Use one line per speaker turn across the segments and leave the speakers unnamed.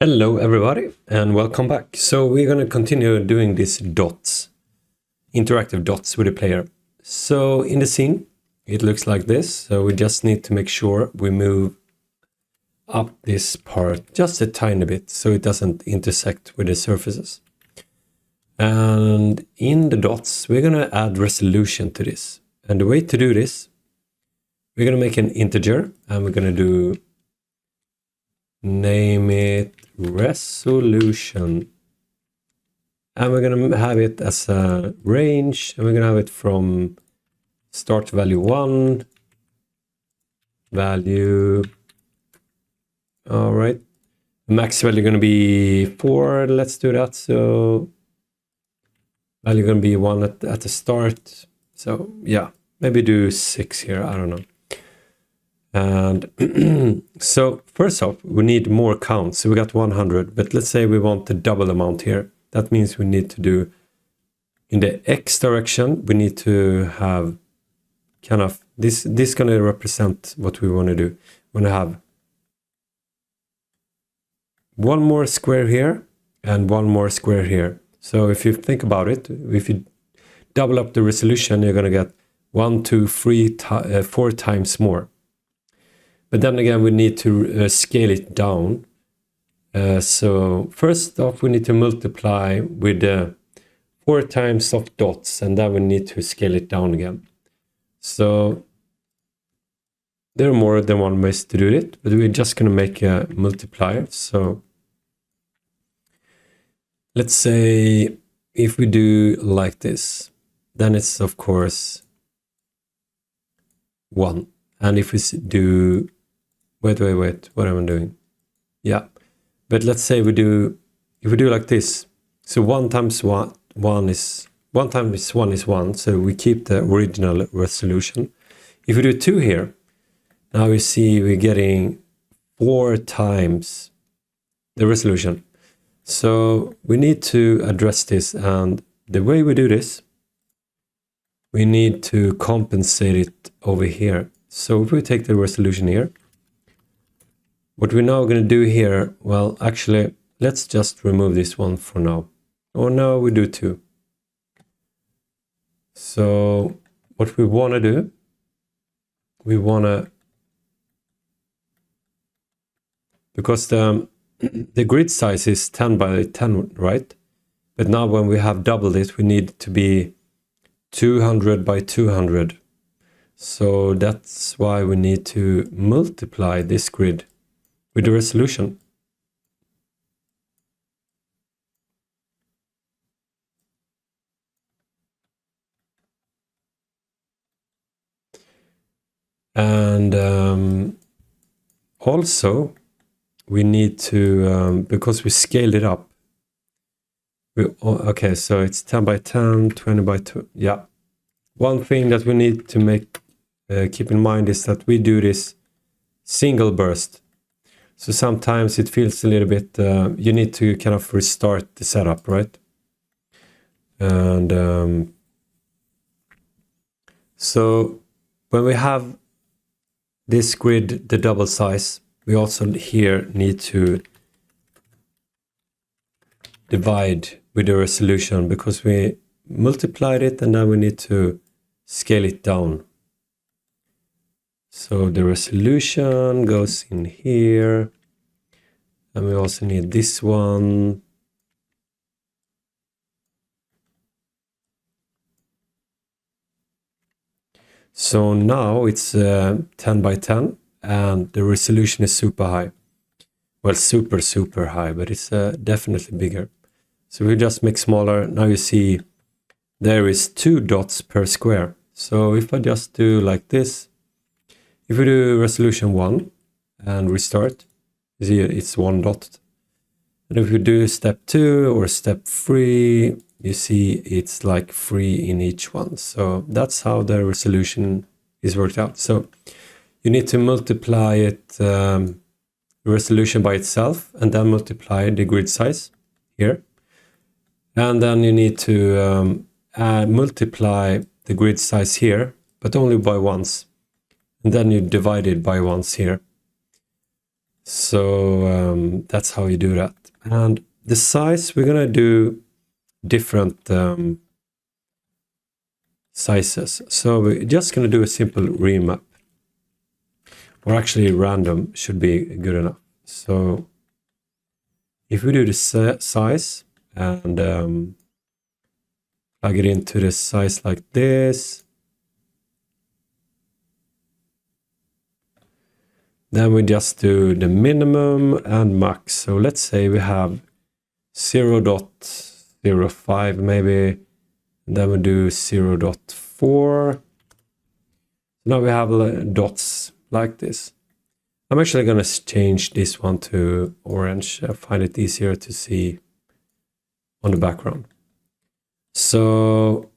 Hello everybody and welcome back. So we're going to continue doing these dots, interactive dots with the player. So in the scene it looks like this, so we just need to make sure we move up this part just a tiny bit so it doesn't intersect with the surfaces. And in the dots we're going to add resolution to this, and the way to do this, we're going to make an integer and we're going to do name it resolution, and we're going to have it as a range, and we're going to have it from start value 1 value, all right, max value going to be 4. Let's do that. So value going to be 1 at the start, so yeah, maybe do 6 here, I don't know. And so first off, we need more counts. So we got 100, but let's say we want the double amount here. That means we need to do in the X direction, we need to have kind of this going to represent what we want to do. We want to have one more square here and one more square here. So if you think about it, if you double up the resolution, you're going to get 1, 2, 3, 4 times more. But then again, we need to scale it down. So first off, we need to multiply with 4 times of dots, and then we need to scale it down again. So there are more than one ways to do it, but we're just going to make a multiplier. So let's say if we do like this, then it's of course 1. And if we do wait, what am I doing? Yeah, but let's say if we do like this, so 1 times 1 is 1, so we keep the original resolution. If we do 2 here, now we see we're getting 4 times the resolution. So we need to address this, and the way we do this, we need to compensate it over here. So if we take the resolution here, what we're now going to do here, well, actually, let's just remove this one for now. Or no, we do 2. So what we want to do, we want to, because the grid size is 10 by 10, right? But now when we have doubled it, we need to be 200 by 200. So that's why we need to multiply this grid with the resolution. And also we need to, because we scaled it up, okay, so it's 10 by 10, 20 by 2, yeah. One thing that we need to keep in mind is that we do this single burst. So sometimes it feels a little bit, you need to kind of restart the setup, right? And so when we have this grid, the double size, we also here need to divide with the resolution, because we multiplied it and then we need to scale it down. So the resolution goes in here, and we also need this one. So now it's 10 by 10, and the resolution is super high. Well, super high, but it's definitely bigger. So we just make smaller. Now you see there is 2 dots per square. So if I just do like this, if we do resolution 1 and restart, you see it's 1 dot. And if we do step 2 or step 3, you see it's like 3 in each one. So that's how the resolution is worked out. So you need to multiply it, the resolution by itself, and then multiply the grid size here. And then you need to multiply the grid size here, but only by once. And then you divide it by once here. So that's how you do that. And the size, we're gonna do different sizes. So we're just gonna do a simple remap, or actually random should be good enough. So if we do the size and plug it into the size like this, then we just do the minimum and max. So let's say we have 0.05 maybe, and then we do 0.4. Now we have dots like this. I'm actually going to change this one to orange. I find it easier to see on the background. So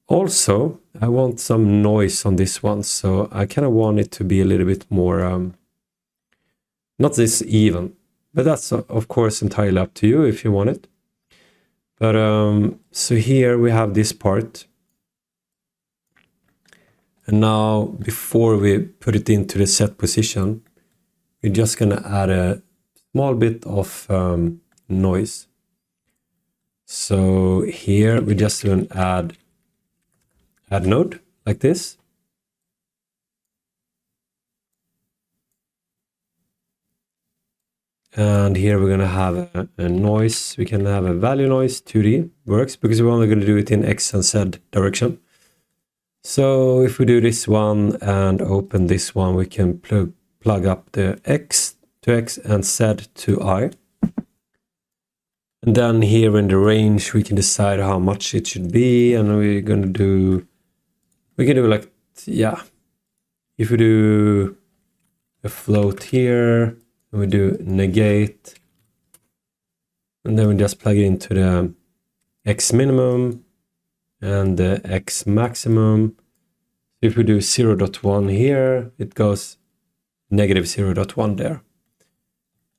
also I want some noise on this one. So I kind of want it to be a little bit more, not this even, but that's of course entirely up to you if you want it. But so here we have this part. And now before we put it into the set position, we're just going to add a small bit of noise. So here we're just going to add node like this. And here we're going to have a noise. We can have a value noise, 2D works, because we're only going to do it in X and Z direction. So if we do this one and open this one, we can plug up the X to X and Z to Y. And then here in the range, we can decide how much it should be. And we can do like, yeah, if we do a float here, and we do negate, and then we just plug it into the X minimum and the X maximum. If we do 0.1 here, it goes negative 0.1 there.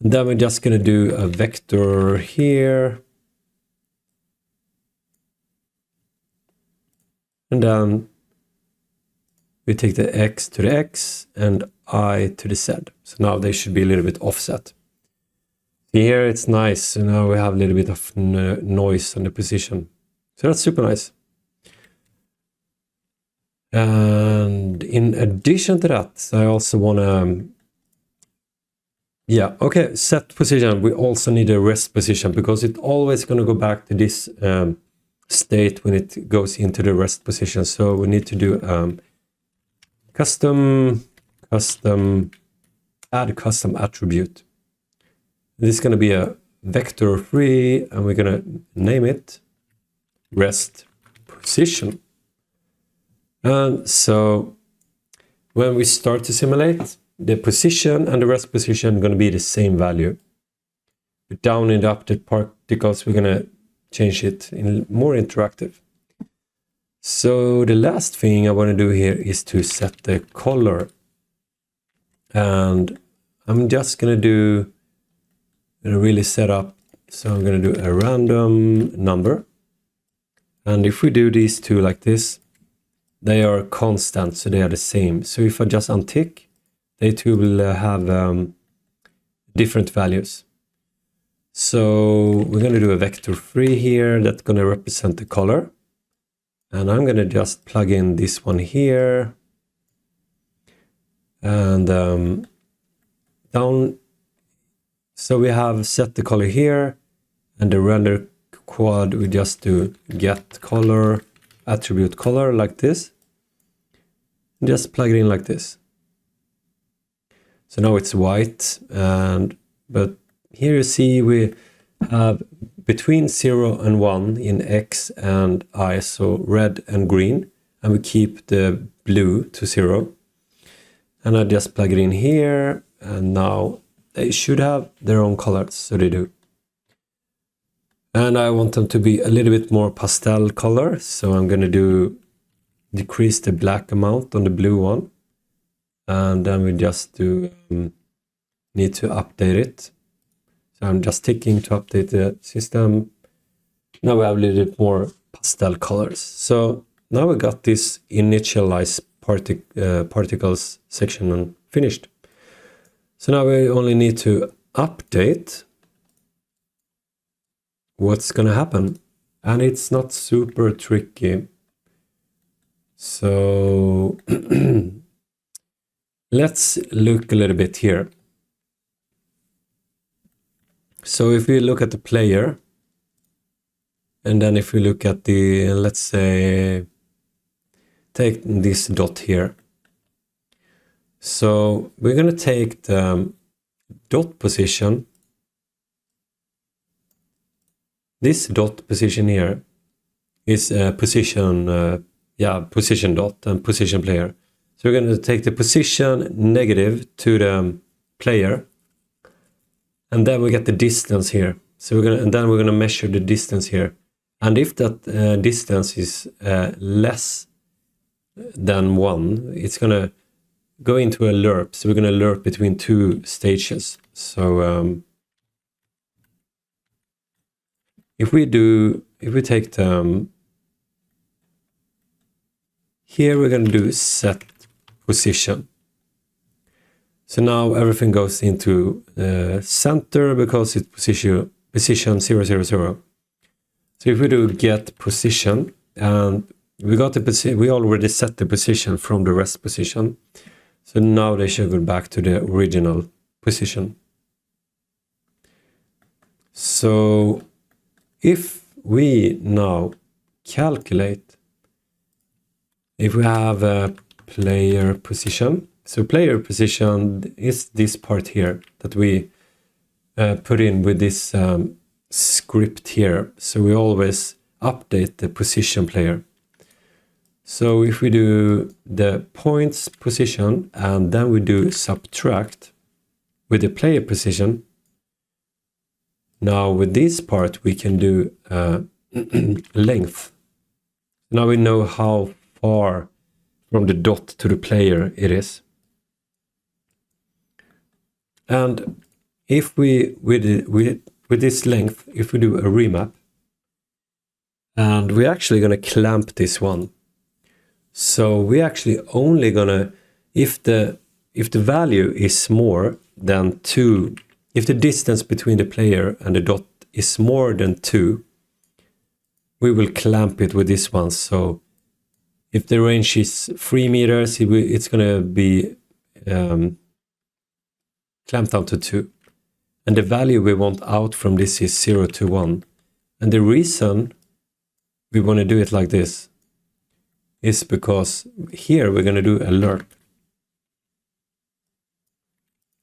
And then we're just going to do a vector here. And then we take the X to the X and I to the Z. So now they should be a little bit offset. Here it's nice. So now we have a little bit of noise on the position. So that's super nice. And in addition to that, I also want to, set position. We also need a rest position because it's always going to go back to this state when it goes into the rest position. So we need to do add custom attribute. This is going to be a vector free, and we're going to name it rest position. And so when we start to simulate, the position and the rest position are going to be the same value. But down in the update particles, we're going to change it in more interactive. So the last thing I want to do here is to set the color. And I'm just going to really set up. So I'm going to do a random number. And if we do these two like this, they are constant, so they are the same. So if I just untick, they two will have different values. So we're going to do a vector free here that's going to represent the color. And I'm going to just plug in this one here. And down. So we have set the color here. And the render quad, we just do get color, attribute color like this. And just plug it in like this. So now it's white. But here you see we have between 0 and 1 in X and I, so red and green, and we keep the blue to 0. And I just plug it in here, and now they should have their own colors, so they do. And I want them to be a little bit more pastel color, so I'm going to decrease the black amount on the blue one. And then we just need to update it. So I'm just ticking to update the system. Now we have a little bit more pastel colors. So now we got this initialize particles section finished. So now we only need to update what's gonna happen. And it's not super tricky. So let's look a little bit here. So if we look at the player, and then if we look at the, let's say, take this dot here. So we're going to take the dot position. This dot position here is position dot and position player. So we're going to take the position negative to the player, and then we get the distance here. So then we're gonna measure the distance here, and if that distance is less than 1, it's gonna go into a lerp. So we're gonna lerp between 2 stages. So if we take the here, we're gonna do set position. So now everything goes into center because it's position 0, 0, 0. So if we do get position, and we got the position, we already set the position from the rest position. So now they should go back to the original position. So if we now calculate, if we have a player position, so player position is this part here that we put in with this script here. So we always update the position player. So if we do the points position and then we do subtract with the player position, now with this part we can do length. Now we know how far from the dot to the player it is. And if we, with this length, if we do a remap, and we're actually going to clamp this one. So we're actually only going to, if the value is more than 2, if the distance between the player and the dot is more than 2, we will clamp it with this one. So if the range is 3 meters, it's going to be clamped down to 2. And the value we want out from this is 0 to 1. And the reason we want to do it like this is because here we're going to do a lerp.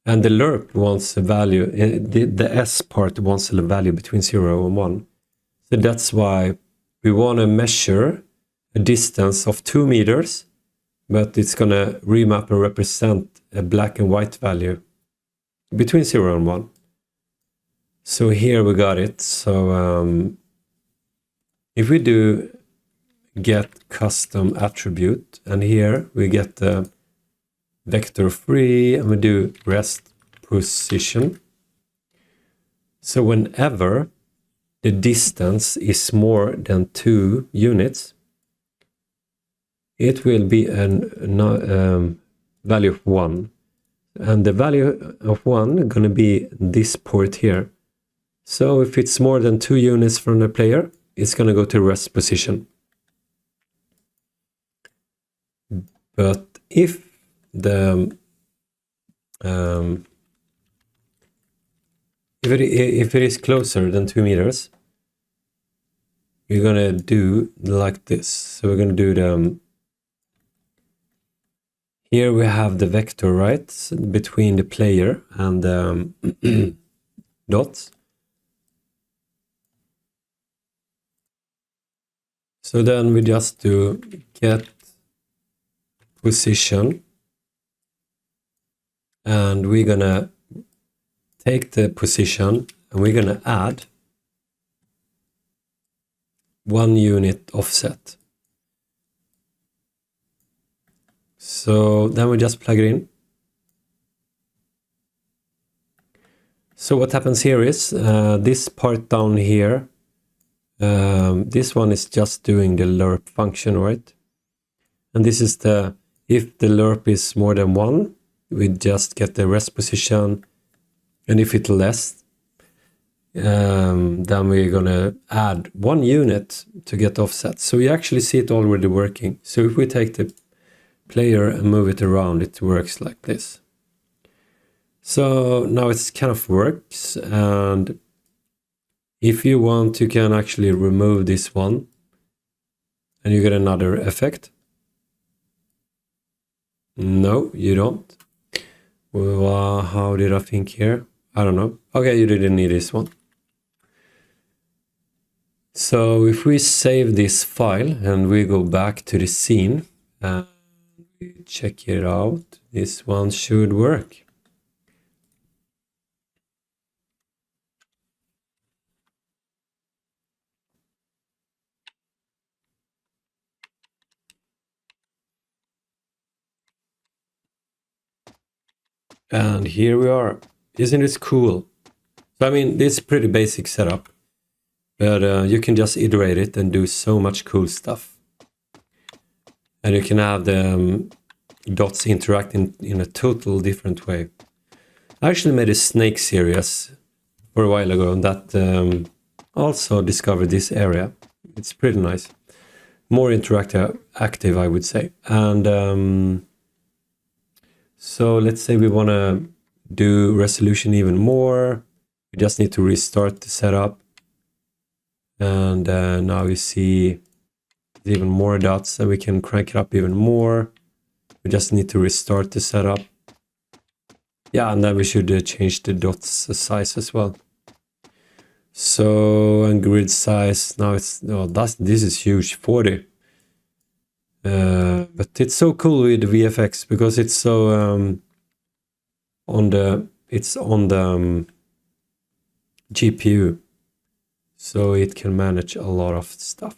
And the lerp wants a value, the S part wants a value between 0 and 1. So that's why we want to measure a distance of 2 meters, but it's going to remap and represent a black and white value between 0 and 1. So here we got it. So if we do get custom attribute, and here we get the vector 3, and we do rest position. So whenever the distance is more than 2 units, it will be a value of 1. And the value of 1 is going to be this port here. So if it's more than 2 units from the player, it's going to go to rest position. But if the if it is closer than 2 meters, we're going to do like this. So we're going to do the here we have the vector, right, between the player and the dots. So then we just do get position, and we're gonna take the position and we're gonna add 1 unit offset. So then we just plug it in. So what happens here is this part down here, this one is just doing the lerp function, right? And this is the, if the lerp is more than 1, we just get the rest position, and if it's less, then we're gonna add 1 unit to get offset. So you actually see it already working. So if we take the player and move it around, it works like this. So now it's kind of works, and if you want, you can actually remove this one and you get another effect. No, you don't. Well, how did I think here? I don't know. Okay, you didn't need this one. So if we save this file and we go back to the scene and we check it out, this one should work. And here we are. Isn't it cool? So I mean, this is pretty basic setup, but you can just iterate it and do so much cool stuff. And you can have the dots interact in a total different way. I actually made a snake series for a while ago, and that also discovered this area. It's pretty nice. More interactive, active, I would say. And so let's say we want to do resolution even more. We just need to restart the setup. And now you see even more dots, and we can crank it up even more. We just need to restart the setup. Yeah, and then we should change the dots size as well. So, and grid size, now it's, this is huge, 40. But it's so cool with VFX because it's so on the GPU, so it can manage a lot of stuff.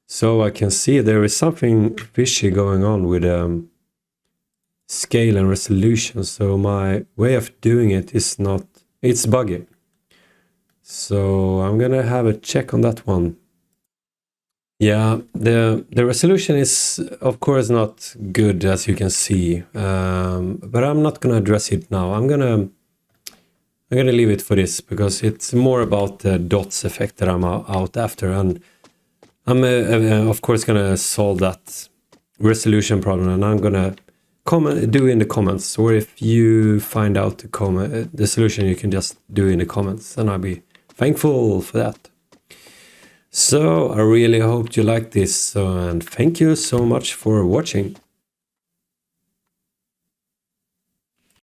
So I can see there is something fishy going on with scale and resolution. So my way of doing it is not, it's buggy. So I'm gonna have a check on that one. Yeah, the resolution is of course not good, as you can see, but I'm not gonna address it now. I'm gonna leave it for this because it's more about the dots effect that I'm out after, and I'm of course gonna solve that resolution problem, and I'm gonna do in the comments, or if you find out the solution, you can just do in the comments, and I'll be thankful for that. So I really hope you like this, and thank you so much for watching.